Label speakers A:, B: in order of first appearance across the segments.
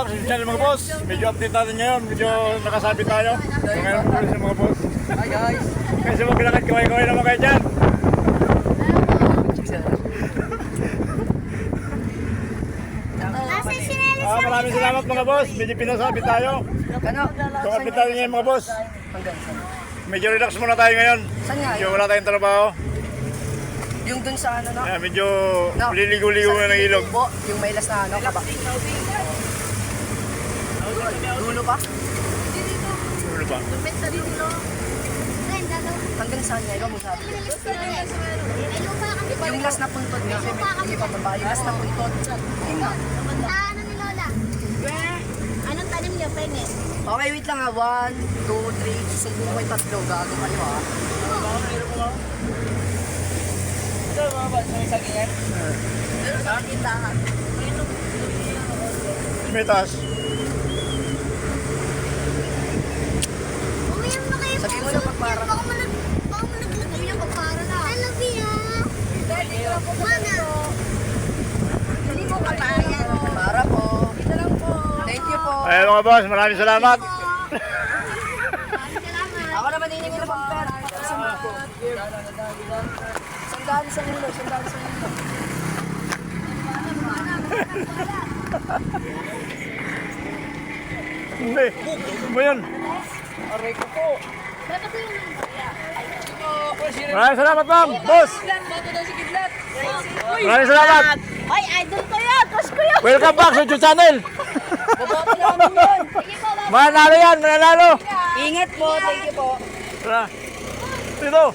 A: back sa channel mga boss. Medyo update natin ngayon. Medyo nakasabit tayo. So ngayon po sa mga boss.
B: Hi guys!
A: Kasi maglakad kaway-kaway naman kayo dyan. Maraming salamat mga boss. Medyo pinasabit tayo. So update tayo ngayon mga boss. Medyo relax muna tayo ngayon.
B: Saan nga
A: Medyo wala tayong trabaho.
B: Yung dun sa ano no?
A: Medyo liligo-ligo na ng ilog.
B: Yung may ilas na ano, kaba. Dulo pa?
A: Ano ba?
B: Hanggang saan nga, ikaw mo sabi. Yung last na puntod nga, hindi pa baba. Yung last na puntod.
C: Ano ni Lola? Anong tanim niyo, penge?
B: Okay, wait lang ha. 1, 2, 3. Susumbong ko yung tatlo. Gago kayo ha. Ito mga ba? May saging yan? Pero sa kintahan.
A: May taas.
C: Umiyak na kayo.
B: Sabihin mo na pagpara.
C: Baka mo naglagay yung pagpara na. I love you. Mana? Hindi ko kapayan.
B: Para po. Dito lang po. Thank you po.
A: Ay mga boss, maraming salamat.
B: Ako naman hiningi na pang pera. Sandali sa mulo. Sandali sa mulo.
A: Hindi. Ano ba yun?
B: Aray ko po.
A: Maraming salamat ma'am, boss. Maraming salamat.
C: Ay, idol ko yan. Crush ko yan.
A: Welcome back sa YouTube channel.
B: Babato namin yun.
A: Mananalo yan, mananalo.
B: Ingat po. Thank you po.
A: Tara. Dito.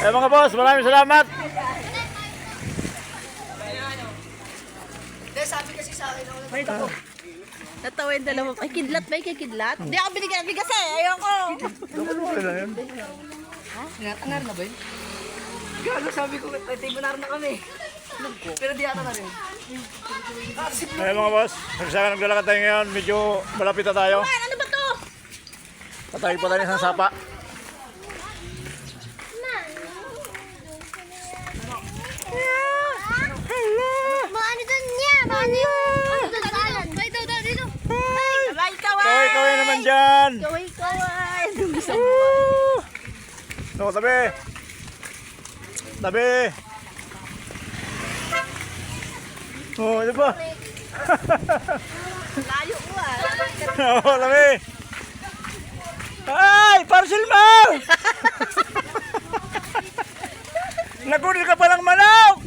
A: Eh mga boss, maraming salamat.
B: Sabi kasi sa akin ako.
C: Natawa yung dalawa. Ay, kidlat ba? Kay kidlat? Hindi ako binigyan ng bigas eh. Ayoko.
B: Tinatangar na ba yun? Gago sabi ko, tibunar na kami. Pero di ata na rin.
A: Eh mga boss, nagsaka naglalakad tayo ngayon. Medyo malapit na tayo.
C: Ay, ano ba to?
A: Tatawid pa tayo ng isang sapa.
C: Maano doon niya? Maano yun? Ano doon sa alan? Ay, dito. Ay, kaway.
A: Kaway naman dyan.
C: Kaway.
A: No, tabi. Tabi. Oh, ito pa.
C: Layo ko ah.
A: Oo, tabi. Ay, parcel mo! Nagunil ka palang manok!